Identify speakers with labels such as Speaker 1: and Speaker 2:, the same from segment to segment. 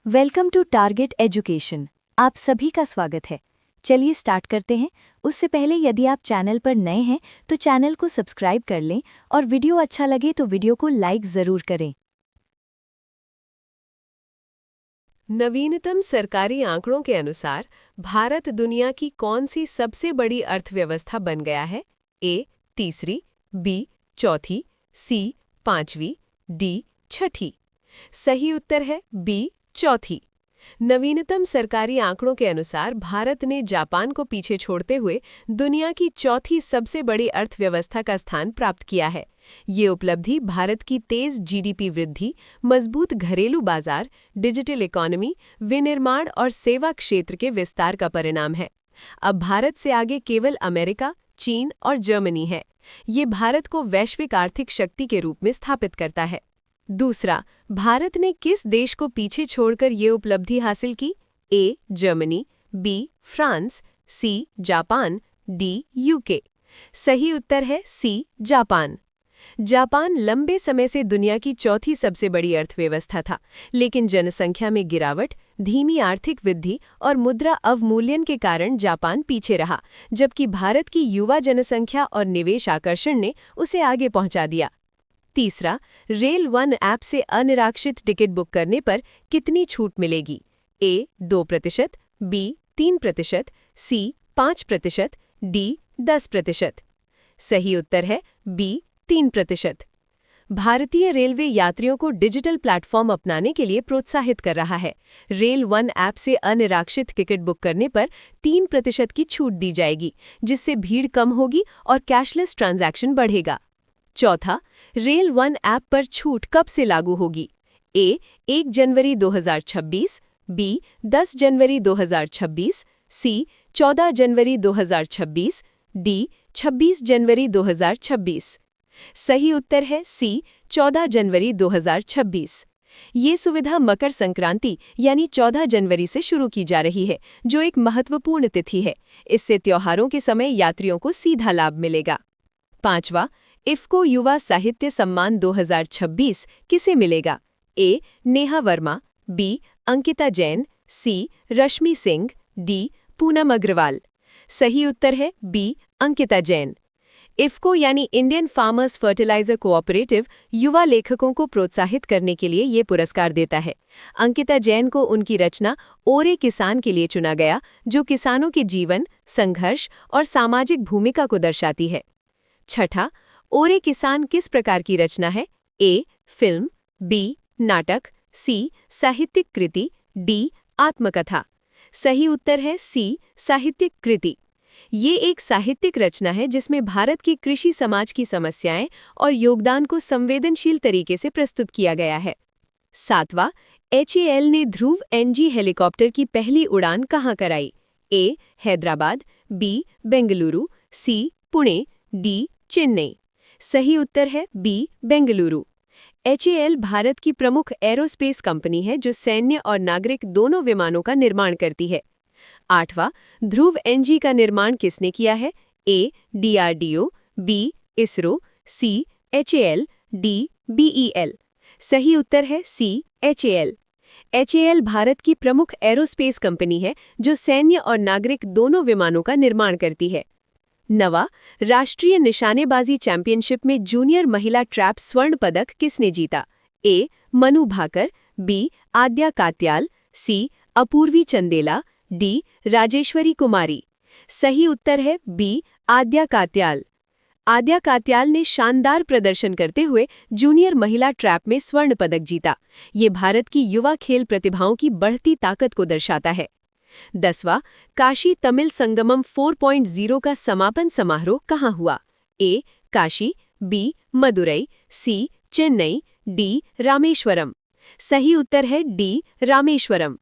Speaker 1: Welcome to target education. आप सभी का स्वागत है। चलिए स्टार्ट करते हैं। उससे पहले यदि आप चैनल पर नए हैं तो चैनल को सब्सक्राइब कर लें और वीडियो अच्छा लगे तो वीडियो को लाइक ज़रूर करें।
Speaker 2: नवीनतम सरकारी आंकड़ों के अनुसार भारत दुनिया की कौन सी सबसे बड़ी अर्थव्यवस्था बन गया है? ए तीसरी, बी चौथी, सी पांचवी, डी छठी। सही उत्तर है बी चौथी। नवीनतम सरकारी आंकड़ों के अनुसार भारत ने जापान को पीछे छोड़ते हुए दुनिया की चौथी सबसे बड़ी अर्थव्यवस्था का स्थान प्राप्त किया है। ये उपलब्धि भारत की तेज जीडीपी वृद्धि, मजबूत घरेलू बाजार, डिजिटल इकोनॉमी, विनिर्माण और सेवा क्षेत्र के विस्तार का परिणाम है। अब भारत से आगे केवल अमेरिका, चीन और जर्मनी है। ये भारत को वैश्विक आर्थिक शक्ति के रूप में स्थापित करता है। दूसरा, भारत ने किस देश को पीछे छोड़कर ये उपलब्धि हासिल की? A Germany, B France, C Japan, D UK. सही उत्तर है सी जापान। जापान लंबे समय से दुनिया की चौथी सबसे बड़ी अर्थव्यवस्था था, लेकिन जनसंख्या में गिरावट, धीमी आर्थिक वृद्धि और मुद्रा अवमूल्यन के कारण जापान पीछे रहा, जबकि भारत की युवा जनसंख्या और निवेश आकर्षण ने उसे आगे पहुंचा दिया। तीसरा, रेल वन ऐप से अनिरीक्षित टिकट बुक करने पर कितनी छूट मिलेगी? ए 2%, बी 3%, सी 5%, डी 10%। सही उत्तर है बी 3%। भारतीय रेलवे यात्रियों को डिजिटल प्लेटफॉर्म अपनाने के लिए प्रोत्साहित कर रहा है। रेल वन ऐप से अनिरीक्षित टिकट बुक करने पर 3% की छूट दी जाएगी, जिससे भीड़ कम होगी और कैशलेस ट्रांजैक्शन बढ़ेगा। चौथा, रेल वन ऐप पर छूट कब से लागू होगी? ए 1 जनवरी 2026, बी 10 जनवरी 2026, सी 14 जनवरी 2026, डी 26 जनवरी 2026। सही उत्तर है सी 14 जनवरी 2026। ये सुविधा मकर संक्रांति यानी 14 जनवरी से शुरू की जा रही है, जो एक महत्वपूर्ण तिथि है। इससे त्योहारों के समय यात्रियों को सीधा लाभ मिलेगा। पांचवा, इफ्को युवा साहित्य सम्मान 2026 किसे मिलेगा? ए नेहा वर्मा, बी अंकिता जैन, सी रश्मि सिंह, डी पूनम अग्रवाल। सही उत्तर है बी अंकिता जैन। इफ्को यानी इंडियन फार्मर्स फर्टिलाइजर कोऑपरेटिव युवा लेखकों को प्रोत्साहित करने के लिए ये पुरस्कार देता है। अंकिता जैन को उनकी रचना ओरे किसान के लिए चुना गया, जो किसानों के जीवन, संघर्ष और सामाजिक भूमिका को दर्शाती है। छठा, ओरे किसान किस प्रकार की रचना है? ए फिल्म, बी नाटक, सी साहित्यिक कृति, डी आत्मकथा। सही उत्तर है सी साहित्यिक कृति। ये एक साहित्यिक रचना है जिसमें भारत की कृषि समाज की समस्याएं और योगदान को संवेदनशील तरीके से प्रस्तुत किया गया है। सातवां, HAL ने ध्रुव NG हेलीकॉप्टर की पहली उड़ान कहाँ कराई? ए हैदराबाद, बी बेंगलुरु, सी पुणे, डी चेन्नई। सही उत्तर है बी बेंगलुरु। HAL भारत की प्रमुख एरोस्पेस कंपनी है जो सैन्य और नागरिक दोनों विमानों का निर्माण करती है। आठवां, ध्रुव NG का निर्माण किसने किया है? ए DRDO, बी इसरो, सी HAL, डी BEL। सही उत्तर है सी HAL। HAL भारत की प्रमुख एरोस्पेस कंपनी है जो सैन्य और नागरिक दोनों विमानों का निर्माण करती है। नवा, राष्ट्रीय निशानेबाजी चैंपियनशिप में जूनियर महिला ट्रैप स्वर्ण पदक किसने जीता? ए मनु भाकर, बी आद्या कात्याल, सी अपूर्वी चंदेला, डी राजेश्वरी कुमारी। सही उत्तर है बी आद्या कात्याल। आद्या कात्याल ने शानदार प्रदर्शन करते हुए जूनियर महिला ट्रैप में स्वर्ण पदक जीता। ये भारत की युवा खेल प्रतिभाओं की बढ़ती ताकत को दर्शाता है। 10वां, काशी तमिल संगमम 4.0 का समापन समारोह कहाँ हुआ? ए काशी, बी मदुरई, सी चेन्नई, डी रामेश्वरम। सही उत्तर है डी रामेश्वरम।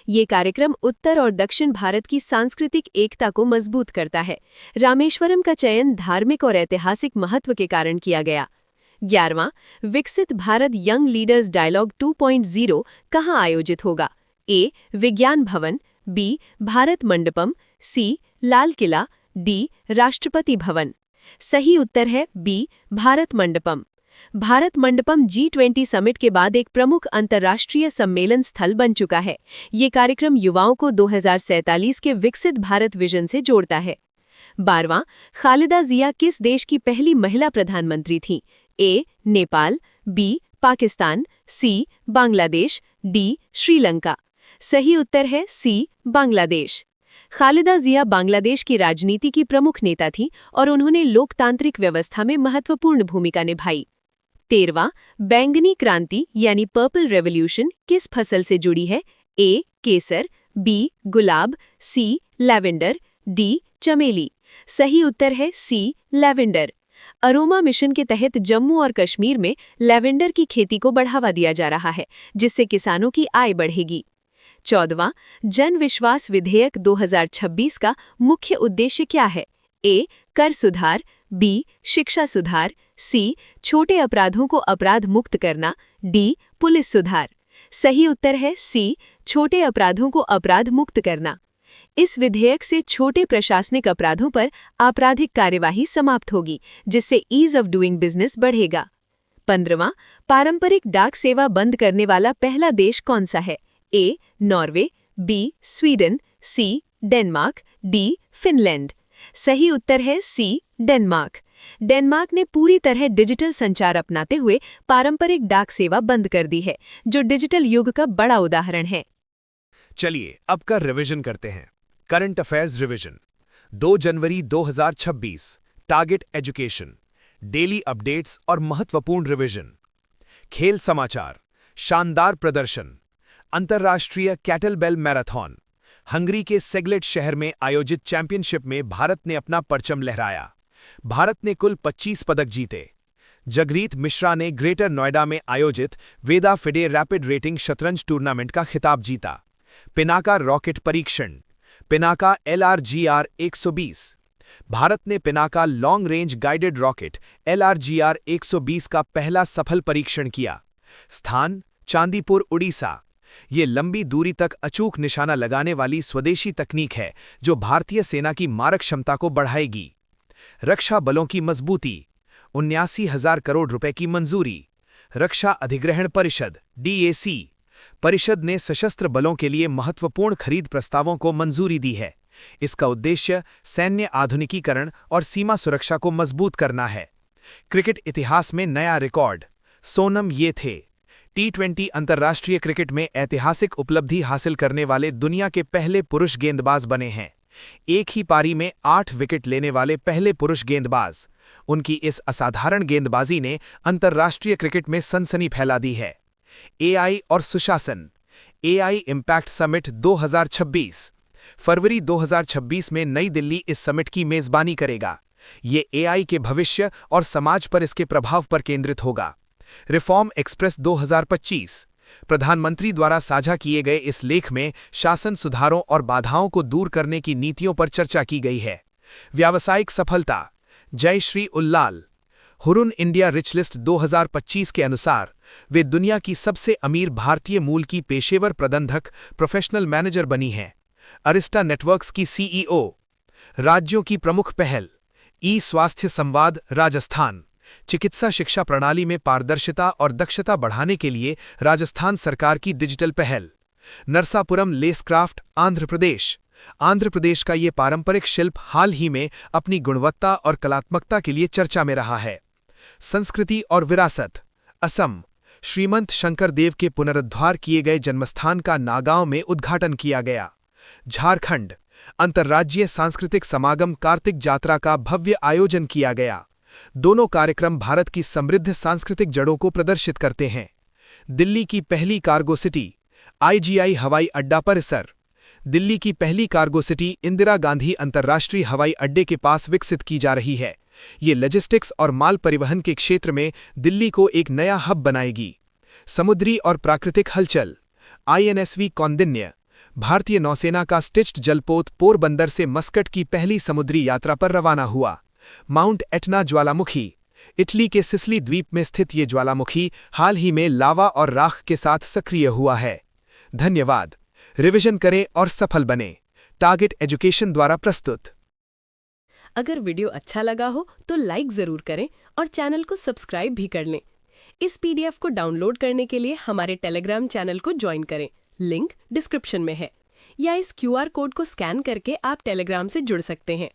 Speaker 2: ये कार्यक्रम उत्तर और दक्षिण भारत की सांस्कृतिक एकता को मजबूत करता है। रामेश्वरम का चयन धार्मिक और ऐतिहासिक महत्व के कारण किया गया। 11वां, विकसित भारत यंग लीडर्स डायलॉग 2.0 कहाँ आयोजित होगा? A Vigyan Bhavan, B Bharat Mandapam, C Lal Qila, D Rashtrapati Bhavan. सही उत्तर है B Bharat Mandapam. Bharat Mandapam G20 summit के बाद एक प्रमुख अंतर्राष्ट्रीय सम्मेलन स्थल बन चुका है। ये कार्यक्रम युवाओं को 2047 के विकसित भारत विजन से जोड़ता है। 12वां, खालिदा जिया किस देश की पहली महिला प्रधानमंत्री थीं? ए. नेपाल, बी. पाकिस्तान, सी. बांग्लादेश, डी. श्रीलंका। सही उत्तर है सी. बांग्लादेश। खालिदा जिया बांग्लादेश की राजनीति की प्रमुख नेता थीं और उन्होंने लोकतांत्रिक व्यवस्था में महत्वपूर्ण भूमिका निभाई। 13वां, बैंगनी क्रांति यानी पर्पल रेवोल्यूशन किस फसल से जुड़ी है? ए. केसर, बी. गुलाब, सी. Lavender, D. चमेली। सही उत्तर है सी. लैवेंडर। अरोमा मिशन के तहत जम्मू और कश्मीर में लैवेंडर की खेती को बढ़ावा दिया जा रहा है, जिससे किसानों की आय बढ़ेगी। 14वां, जन विश्वास विधेयक 2026 का मुख्य उद्देश्य क्या है? ए. कर सुधार, बी. शिक्षा सुधार, सी. छोटे अपराधों को अपराध मुक्त करना, डी. पुलिस सुधार। सही उत्तर है सी. छोटे अपराधों को अपराध मुक्त करना। इस विधेयक से छोटे प्रशासनिक अपराधों पर आपराधिक कार्यवाही समाप्त होगी, जिससे ईज ऑफ डूइंग बिजनेस बढ़ेगा। 15वां, पारंपरिक डाक सेवा बंद करने वाला पहला देश कौन सा है? A. Norway, B. Sweden, C. Denmark, D. Finland. सही उत्तर है सी. डेनमार्क। डेनमार्क ने पूरी तरह डिजिटल संचार अपनाते हुए पारंपरिक डाक सेवा बंद कर दी है, जो डिजिटल युग का बड़ा उदाहरण है।
Speaker 3: चलिए अब का रिवीजन करते हैं। करंट अफेयर्स रिवीजन 2 जनवरी 2026, टारगेट एजुकेशन, डेली अपडेट्स और महत्वपूर्ण रिवीजन। खेल समाचार, शानदार प्रदर्शन, अंतर्राष्ट्रीय कैटलबेल मैराथन, हंगरी के सेगलेट शहर में आयोजित चैंपियनशिप में भारत ने अपना परचम लहराया। भारत ने कुल 25 पदक जीते। जगरीत मिश्रा ने ग्रेटर नोएडा में आयोजित वेदा फिडे रैपिड रेटिंग शतरंज टूर्नामेंट का खिताब जीता। पिनाका रॉकेट परीक्षण, पिनाका LRGR 120। भारत ने Pinaka long range guided rocket LRGR 120 का पहला सफल परीक्षण किया। स्थान चांदीपुर, उड़ीसा। ये लंबी दूरी तक अचूक निशाना लगाने वाली स्वदेशी तकनीक है, जो भारतीय सेना की मारक क्षमता को बढ़ाएगी। रक्षा बलों की मजबूती, 79,000 करोड़ रुपए की मंजूरी। रक्षा अधिग्रहण परिषद DAC परिषद ने सशस्त्र बलों के लिए महत्वपूर्ण खरीद प्रस्तावों को मंजूरी दी है। इसका उद्देश्य सैन्य आधुनिकीकरण और सीमा सुरक्षा को मजबूत करना है। क्रिकेट इतिहास में नया रिकॉर्ड, सोनम ये थे T20 अंतर्राष्ट्रीय क्रिकेट में ऐतिहासिक उपलब्धि हासिल करने वाले दुनिया के पहले पुरुष गेंदबाज बने हैं। एक ही पारी में 8 विकेट लेने वाले पहले पुरुष गेंदबाज। उनकी इस असाधारण गेंदबाजी ने अंतर्राष्ट्रीय क्रिकेट में सनसनी फैला दी है। AI और सुशासन, AI इम्पैक्ट समिट 2026। फरवरी 2026 में नई दिल्ली इस समिट की मेजबानी करेगा। ये AI के भविष्य और समाज पर इसके प्रभाव पर केंद्रित होगा। रिफॉर्म एक्सप्रेस 2025 प्रधानमंत्री द्वारा साझा किए गए इस लेख में शासन सुधारों और बाधाओं को दूर करने की नीतियों पर चर्चा की गई है। व्यावसायिक सफलता, जय Shri Ullal. Hurun India rich list 2025 के अनुसार वे दुनिया की सबसे अमीर भारतीय मूल की पेशेवर प्रबंधक प्रोफेशनल मैनेजर बनी हैं। अरिस्टा नेटवर्क्स की CEO। राज्यों की प्रमुख पहल, स्वास्थ्य संवाद राजस्थान। चिकित्सा शिक्षा प्रणाली में पारदर्शिता और दक्षता बढ़ाने के लिए राजस्थान सरकार की डिजिटल पहल। नरसापुरम लेसक्राफ्ट आंध्र प्रदेश। आंध्र प्रदेश का ये पारंपरिक शिल्प हाल ही में अपनी गुणवत्ता और कलात्मकता के लिए चर्चा में रहा है। संस्कृति और विरासत, असम। श्रीमंत शंकर देव के पुनरुद्धार किए गए जन्मस्थान का नागांव में उद्घाटन किया गया। झारखंड। अंतर्राज्यीय सांस्कृतिक समागम कार्तिक जात्रा का भव्य आयोजन किया गया। दोनों कार्यक्रम भारत की समृद्ध सांस्कृतिक जड़ों को प्रदर्शित करते हैं। दिल्ली की पहली कार्गो सिटी, IGI हवाई अड्डा परिसर। दिल्ली की पहली कार्गो सिटी इंदिरा गांधी अंतर्राष्ट्रीय हवाई अड्डे के पास विकसित की जा रही है। ये लॉजिस्टिक्स और माल परिवहन के क्षेत्र में दिल्ली को एक नया हब बनाएगी। समुद्री और प्राकृतिक हलचल, INSV कौंडिन्य। भारतीय नौसेना का स्टिच्ड जलपोत पोरबंदर से मस्कट की पहली समुद्री यात्रा पर रवाना हुआ। माउंट एटना ज्वालामुखी। इटली के सिसिली द्वीप में स्थित ये ज्वालामुखी हाल ही में लावा और राख के साथ सक्रिय हुआ है। धन्यवाद। रिवीजन करें और सफल बने। टारगेट एजुकेशन द्वारा प्रस्तुत।
Speaker 2: अगर वीडियो अच्छा लगा हो तो लाइक ज़रूर करें और चैनल को सब्सक्राइब भी कर लें। इस PDF को डाउनलोड करने के लिए हमारे टेलीग्राम चैनल को ज्वाइन करें, लिंक डिस्क्रिप्शन में है, या इस QR कोड को स्कैन करके आप टेलीग्राम से जुड़ सकते हैं।